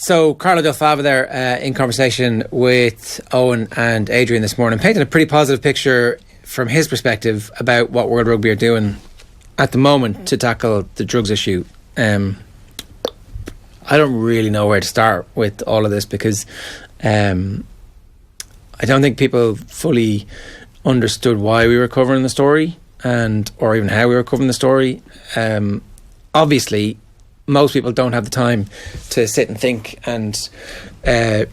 So Carlo Del Fava there in conversation with Owen and Adrian this morning, painting a pretty positive picture from his perspective about what World Rugby are doing at the moment to tackle the drugs issue. I don't really know where to start with all of this because I don't think people fully understood why we were covering the story or even how we were covering the story. Obviously, most people don't have the time to sit and think and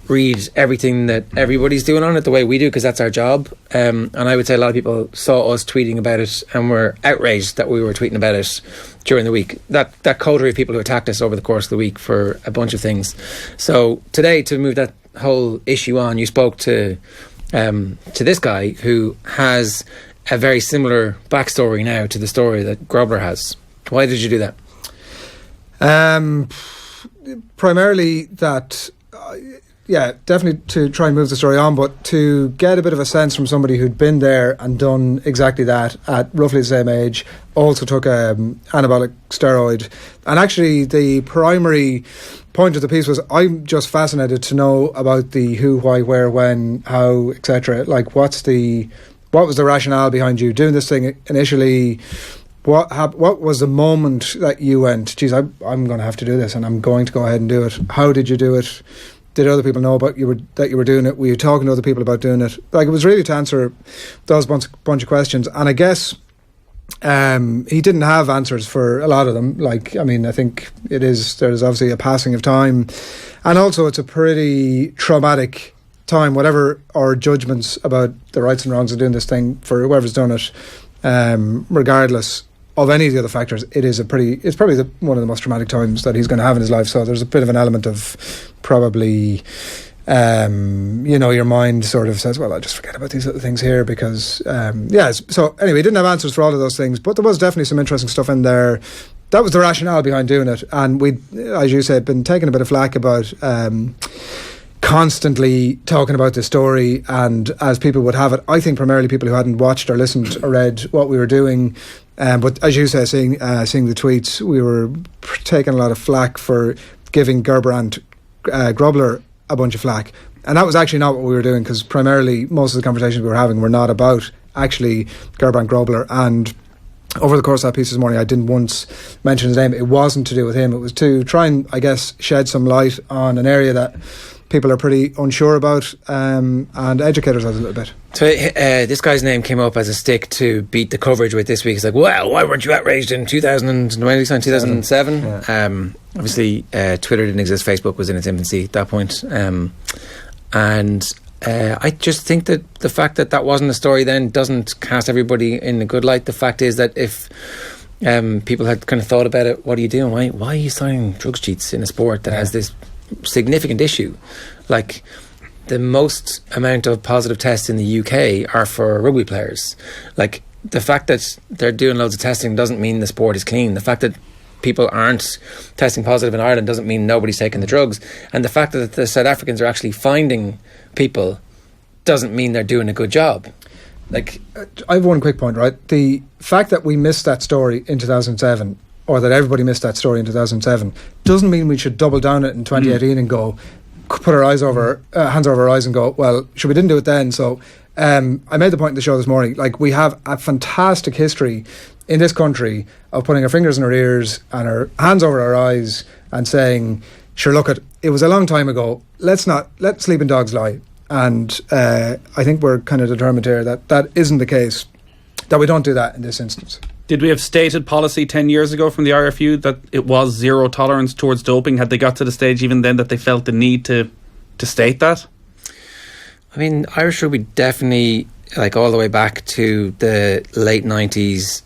read everything that everybody's doing on it the way we do, because that's our job. And I would say a lot of people saw us tweeting about it and were outraged that we were tweeting about it during the week. That coterie of people who attacked us over the course of the week for a bunch of things. So today, to move that whole issue on, you spoke to this guy who has a very similar backstory now to the story that Grobler has. Why did you do that? Primarily that, definitely to try and move the story on, but to get a bit of a sense from somebody who'd been there and done exactly that at roughly the same age, also took anabolic steroid. And actually the primary point of the piece was I'm just fascinated to know about the who, why, where, when, how, etc. Like what was the rationale behind you doing this thing initially? What was the moment that you went, geez, I'm going to have to do this and I'm going to go ahead and do it? How did you do it? Did other people know that you were doing it? Were you talking to other people about doing it? Like, it was really to answer those bunch of questions. And I guess he didn't have answers for a lot of them. Like, I mean, I think there's obviously a passing of time. And also it's a pretty traumatic time, whatever our judgments about the rights and wrongs of doing this thing for whoever's done it, regardless of any of the other factors, it's probably one of the most traumatic times that he's going to have in his life. So there's a bit of an element of probably, your mind sort of says, well, I'll just forget about these other things here because, So anyway, he didn't have answers for all of those things, but there was definitely some interesting stuff in there. That was the rationale behind doing it. And we, as you said, been taking a bit of flack about constantly talking about this story, and as people would have it, I think primarily people who hadn't watched or listened or read what we were doing, but as you say, seeing the tweets, we were taking a lot of flack for giving Gerbrandt Grobler a bunch of flack, and that was actually not what we were doing, because primarily most of the conversations we were having were not about actually Gerbrandt Grobler. And over the course of that piece this morning, I didn't once mention his name. It wasn't to do with him. It was to try and, I guess, shed some light on an area that people are pretty unsure about, and educators us a little bit. So this guy's name came up as a stick to beat the coverage with this week. It's like, well, why weren't you outraged in 2007? Yeah. Obviously, Twitter didn't exist. Facebook was in its infancy at that point. I just think that the fact that wasn't a story then doesn't cast everybody in a good light. The fact is that if people had kind of thought about it, what are you doing? Why are you signing drugs cheats in a sport that has this significant issue? Like, the most amount of positive tests in the UK are for rugby players. Like, the fact that they're doing loads of testing doesn't mean the sport is clean. The fact that people aren't testing positive in Ireland doesn't mean nobody's taking the drugs. And the fact that the South Africans are actually finding people doesn't mean they're doing a good job. Like, I have one quick point, right? The fact that we missed that story in 2007, or that everybody missed that story in 2007, doesn't mean we should double down it in 2018 and go, put our hands over our eyes and go, well, we didn't do it then. So I made the point in the show this morning, like, we have a fantastic history in this country of putting our fingers in our ears and our hands over our eyes and saying, sure, look, it was a long time ago, let sleeping dogs lie. And I think we're kind of determined here that isn't the case, that we don't do that in this instance. Did we have stated policy 10 years ago from the IRFU that it was zero tolerance towards doping? Had they got to the stage even then that they felt the need to state that? I mean, Irish rugby definitely, like, all the way back to the late 90s,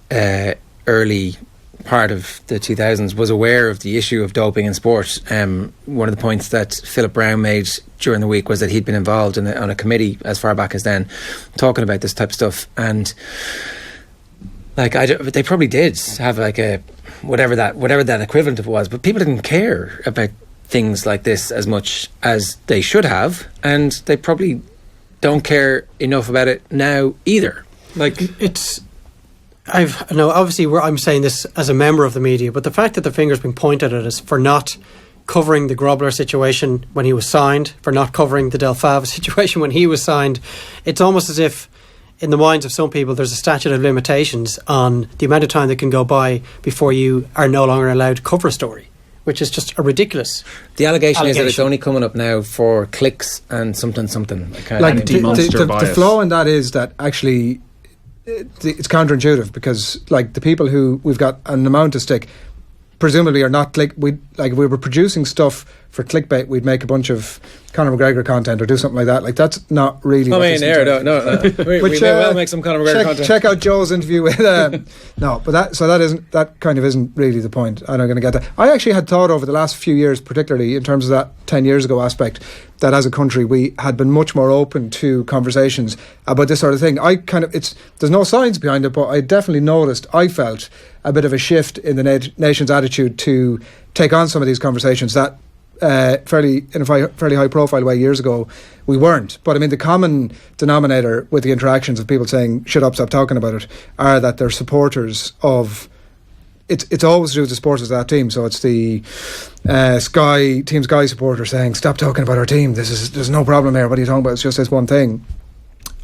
early part of the 2000s, was aware of the issue of doping in sport. One of the points that Philip Brown made during the week was that he'd been involved on a committee as far back as then, talking about this type of stuff. And like, they probably did have like a whatever that equivalent of was, but people didn't care about things like this as much as they should have, and they probably don't care enough about it now either. Like, obviously I'm saying this as a member of the media, but the fact that the finger's being pointed at us for not covering the Grobler situation when he was signed, for not covering the Del Fava situation when he was signed. It's almost as if, in the minds of some people, there's a statute of limitations on the amount of time that can go by before you are no longer allowed to cover a story, which is just a ridiculous. The allegation is that it's only coming up now for clicks and something. Like the flaw in that is that actually it's counterintuitive, because like the people who we've got an amount to stick presumably are not if we were producing stuff for clickbait, we'd make a bunch of Conor McGregor content or do something like that. Like, that's not really. No. We may well make some Conor McGregor content. Check out Joe's interview with. No, but that kind of isn't really the point. I'm not going to get that. I actually had thought over the last few years, particularly in terms of that 10 years ago aspect, that as a country we had been much more open to conversations about this sort of thing. There's no science behind it, but I definitely I felt a bit of a shift in the nation's attitude to take on some of these conversations that in a fairly high profile way years ago we weren't. But I mean, the common denominator with the interactions of people saying shut up, stop talking about it, are that they're supporters of it's always to do with the supporters of that team. So it's the Team Sky supporter saying stop talking about our team, there's no problem here, what are you talking about, it's just this one thing.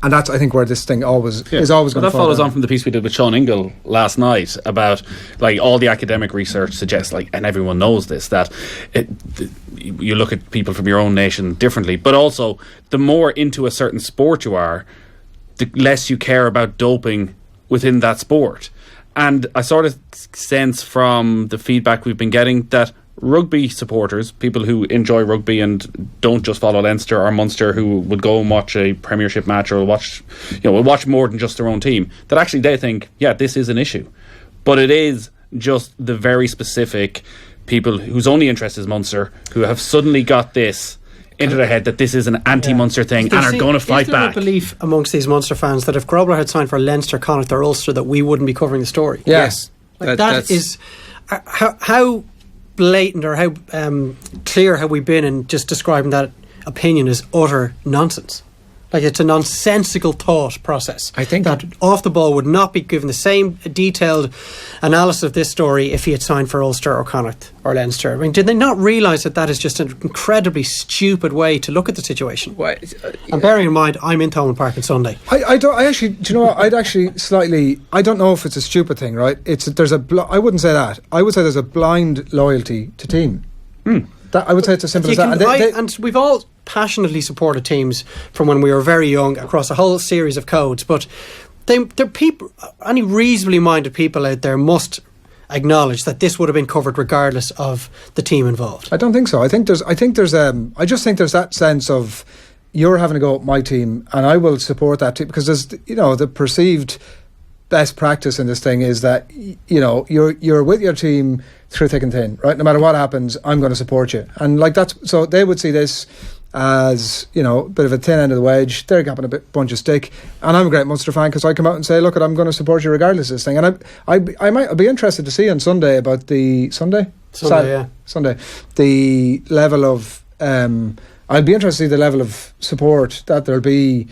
And that's, I think, where this thing is always going to fall down. That follows on from the piece we did with Sean Ingle last night about, like, all the academic research suggests, like, and everyone knows this, that you look at people from your own nation differently, but also the more into a certain sport you are, the less you care about doping within that sport. And I sort of sense from the feedback we've been getting that rugby supporters, people who enjoy rugby and don't just follow Leinster or Munster, who would go and watch a Premiership match or will watch more than just their own team, that actually they think, yeah, this is an issue. But it is just the very specific people whose only interest is Munster, who have suddenly got this into their head that this is an anti-Munster thing and are going to fight back. Is there a belief amongst these Munster fans that if Grobler had signed for Leinster, Connacht or Ulster, that we wouldn't be covering the story? Yes. That is how blatant or how clear have we been in just describing that opinion as utter nonsense? Like, it's a nonsensical thought process. I think that Off the Ball would not be given the same detailed analysis of this story if he had signed for Ulster or Connacht or Leinster. I mean, did they not realise that is just an incredibly stupid way to look at the situation? And bearing in mind, I'm in Thomond Park on Sunday. I don't know if it's a stupid thing, right? I wouldn't say that. I would say there's a blind loyalty to team. I would say it's as simple as that. And we've all passionately supported teams from when we were very young across a whole series of codes, but they're people, any reasonably minded people out there must acknowledge that this would have been covered regardless of the team involved. I don't think so. I just think there's that sense of, you're having a go at my team and I will support that team, because there's, the perceived best practice in this thing is that, you're with your team through thick and thin, right? No matter what happens, I'm going to support you. And so they would see this as, a bit of a thin end of the wedge. They're gapping a bunch of stick. And I'm a great Munster fan because I come out and say, look, I'm going to support you regardless of this thing. And I'd be interested to see on Sunday about the Sunday, the level of I'd be interested to see the level of support that there'll be.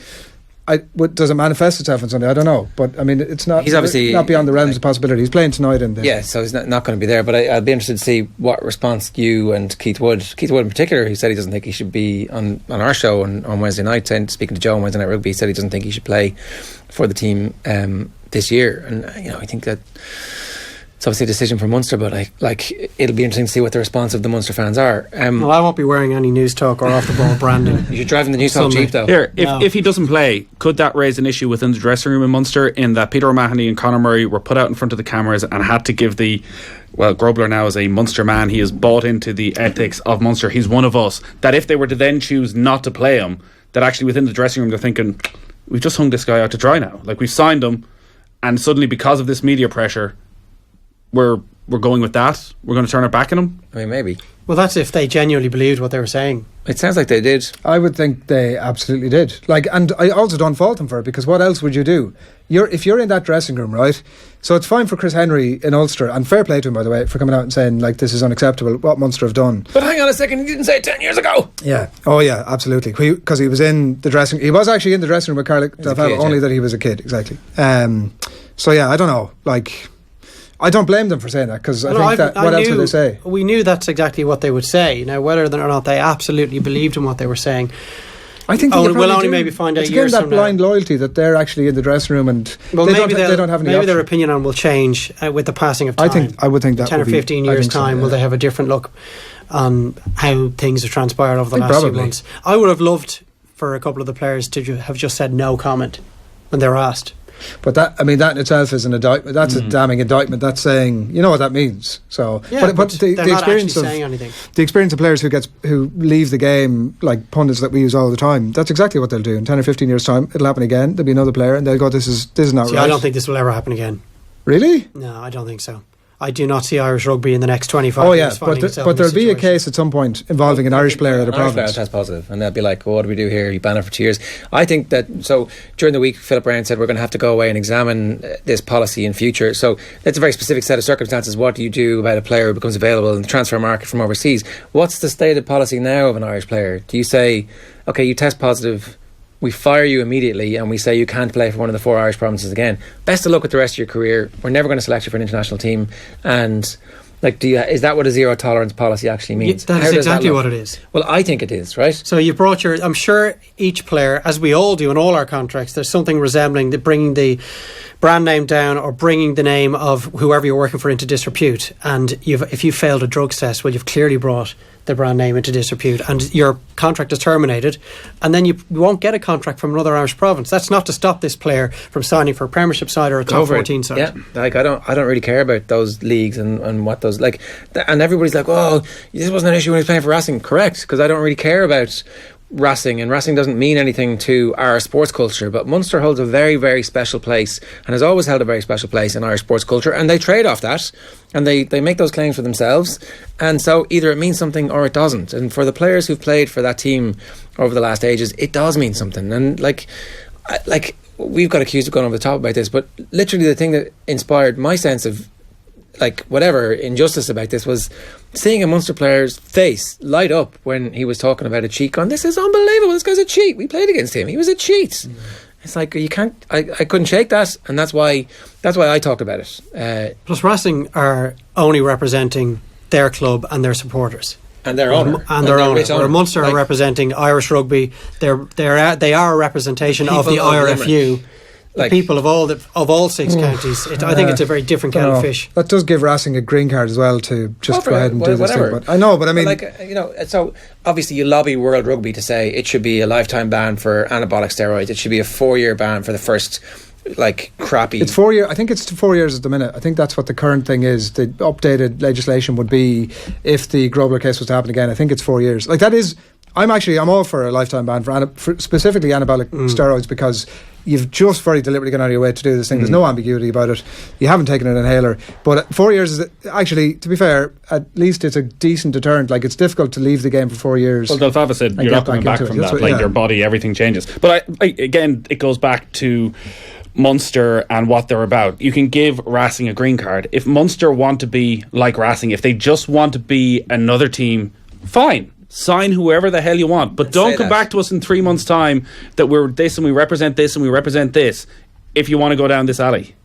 Does it manifest itself on Sunday? I don't know, but I mean, it's not. He's obviously not beyond the realms of possibility. He's playing tonight, so he's not going to be there. But I'd be interested to see what response you and Keith Wood in particular, he said he doesn't think he should be on our show on Wednesday night. Speaking to Joe on Wednesday Night Rugby, he said he doesn't think he should play for the team this year, and I think that it's obviously a decision for Munster, but it'll be interesting to see what the response of the Munster fans are. Well, I won't be wearing any News Talk or Off the Ball branding. You're driving the News Talk Jeep, though. Here, if he doesn't play, could that raise an issue within the dressing room in Munster, in that Peter O'Mahony and Conor Murray were put out in front of the cameras and had to give Grobler now is a Munster man, he has bought into the ethics of Munster, he's one of us, that if they were to then choose not to play him, that actually within the dressing room they're thinking, we've just hung this guy out to dry now, like we've signed him, and suddenly because of this media pressure we're going with that, we're going to turn our back on him. I mean, maybe. Well, that's if they genuinely believed what they were saying. It sounds like they did. I would think they absolutely did. And I also don't fault them for it, because what else would you do? If you're in that dressing room, right? So it's fine for Chris Henry in Ulster, and fair play to him, by the way, for coming out and saying, this is unacceptable, what Munster have done. But hang on a second, he didn't say it 10 years ago. Yeah. Oh, yeah, absolutely. Because he was in the dressing room. He was actually in the dressing room with Carla Del Fava, only that he was a kid, exactly. So, yeah, I don't know. I don't blame them for saying that, because I think that what else would they say? We knew that's exactly what they would say. Now, whether or not they absolutely believed in what they were saying, I think we'll only maybe find out it's years again from that blind now. loyalty that they're actually in the dressing room, and well, they maybe don't have any maybe option. their opinion on will change with the passing of time. I would think that 10 or 15 years time, will they have a different look on how things have transpired over the last few months? I would have loved for a couple of the players to have just said no comment when they were asked. But that in itself is an indictment. That's a damning indictment. That's saying, you know what that means. So, yeah, but the experience of saying anything. The experience of players who leave the game, like pundits that we use all the time, that's exactly what they'll do. In 10 or 15 years' time, it'll happen again. There'll be another player, and they'll go, "This is not right." I don't think this will ever happen again. Really? No, I don't think so. I do not see Irish rugby in the next 25 years. Oh yeah, but there'll be a case at some point involving an Irish player at a province. Irish player test positive, and they'll be like, "What do we do here? You ban it for 2 years." I think that. So during the week, Philip Brown said we're going to have to go away and examine this policy in future. So that's a very specific set of circumstances. What do you do about a player who becomes available in the transfer market from overseas? What's the stated policy now of an Irish player? Do you say, "Okay, you test positive, we fire you immediately, and we say you can't play for one of the 4 Irish provinces again. Best of luck with the rest of your career. We're never going to select you for an international team." And is that what a zero tolerance policy actually means? Yeah, that is exactly what it is. Well, I think it is, right? So you brought I'm sure each player, as we all do in all our contracts, there's something resembling bringing the brand name down or bringing the name of whoever you're working for into disrepute. And if you failed a drugs test, well, you've clearly brought the brand name into disrepute, and your contract is terminated, and then you won't get a contract from another Irish province. That's not to stop this player from signing for a Premiership side or a top 14 side. Yeah, I don't really care about those leagues and what those and everybody's like, "Oh, this wasn't an issue when he was playing for Racing." Correct, because I don't really care about Racing, and Racing doesn't mean anything to our sports culture, but Munster holds a very, very special place and has always held a very special place in Irish sports culture, and they trade off that, and they make those claims for themselves, and so either it means something or it doesn't. And for the players who've played for that team over the last ages, it does mean something. And we've got accused of going over the top about this, but literally the thing that inspired my sense of whatever injustice about this was seeing a Munster player's face light up when he was talking about a cheat, going, "This is unbelievable, this guy's a cheat, we played against him, he was a cheat." It's like, you can't, I couldn't shake that, and that's why I talked about it. Plus Racing are only representing their club and their supporters and their owner, where Munster are representing Irish rugby. They are a representation of the IRFU. The people of all 6 counties. I think it's a very different kettle of fish. That does give Racing a green card as well to just go ahead and do this thing. But I know, but I mean, so obviously you lobby World Rugby to say it should be a lifetime ban for anabolic steroids. It should be a 4-year ban for the first crappy. It's 4 years. I think it's 4 years at the minute. I think that's what the current thing is. The updated legislation would be, if the Grobler case was to happen again, I think it's 4 years. That is. I'm all for a lifetime ban for specifically anabolic steroids, because you've just very deliberately gone out of your way to do this thing. There's no ambiguity about it. You haven't taken an inhaler. But 4 years is actually, to be fair, at least it's a decent deterrent. It's difficult to leave the game for 4 years. Well, Delfava said you're not coming back from that. Your body, everything changes. But again, it goes back to Munster and what they're about. You can give Racing a green card. If Munster want to be like Racing, if they just want to be another team, fine. Sign whoever the hell you want, but don't come back to us in 3 months' time that we're this and we represent this and we represent this, if you want to go down this alley.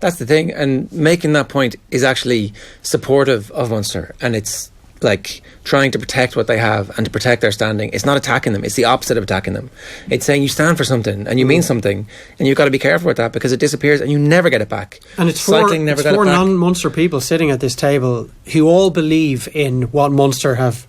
That's the thing, and making that point is actually supportive of Munster, and it's trying to protect what they have and to protect their standing. It's not attacking them, it's the opposite of attacking them. It's saying you stand for something and you mean something, and you've got to be careful with that, because it disappears and you never get it back. And it's four non-Munster people sitting at this table who all believe in what Munster have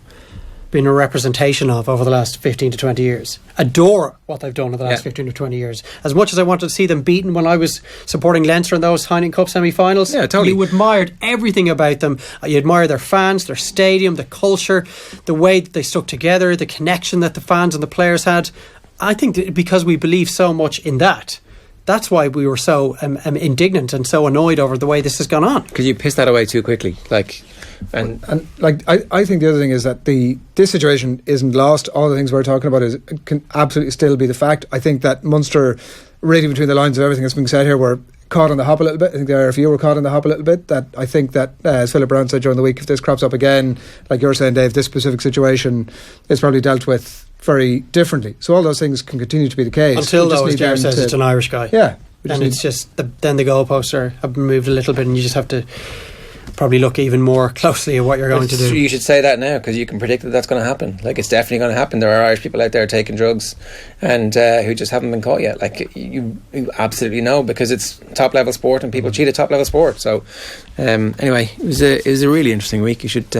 been a representation of over the last 15 to 20 years. Adore what they've done over the last 15 to 20 years. As much as I wanted to see them beaten when I was supporting Leinster in those Heineken Cup semi-finals, you admired everything about them. You admire their fans, their stadium, the culture, the way that they stuck together, the connection that the fans and the players had. I think that because we believe so much in that, that's why we were so indignant and so annoyed over the way this has gone on. Because you pissed that away too quickly. I think the other thing is that this situation isn't lost. All the things we're talking about can absolutely still be the fact. I think that Munster, reading between the lines of everything that's being said here, were caught on the hop a little bit. I think the RFU were caught on the hop a little bit. That I think that, as Philip Brown said during the week, if this crops up again, like you're saying, Dave, this specific situation is probably dealt with very differently. So all those things can continue to be the case. Until, though, as Ger says, it's an Irish guy. Yeah. And it's just then the goalposts have been moved a little bit, and you just have to probably look even more closely at what you're going to do. You should say that now, because you can predict that that's going to happen. Like, it's definitely going to happen. There are Irish people out there taking drugs and who just haven't been caught yet. Like, you absolutely know, because it's top level sport and people cheat at top level sport. So anyway, it was a really interesting week. You should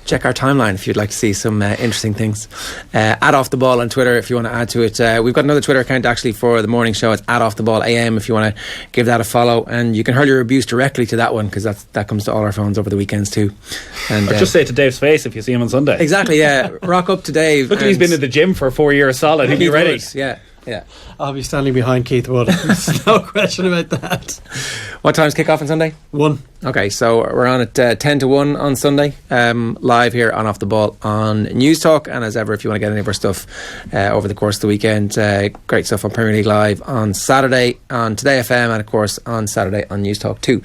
check our timeline if you'd like to see some interesting things. At Off the Ball on Twitter if you want to add to it. We've got another Twitter account actually for the morning show. It's at Off the Ball AM if you want to give that a follow, and you can hurl your abuse directly to that one, because that comes to all our phones over the weekends too. And or just say it to Dave's face if you see him on Sunday. Exactly, yeah. Rock up to Dave. Look, he's been to the gym for 4 years solid. He'll be ready. Yeah. I'll be standing behind Keith Wood. There's no question about that. What time's kick off on Sunday? 1. Okay, so we're on at 10 to 1 on Sunday, live here on Off the Ball on News Talk. And as ever, if you want to get any of our stuff over the course of the weekend, great stuff on Premier League Live on Saturday on Today FM, and of course on Saturday on News Talk too.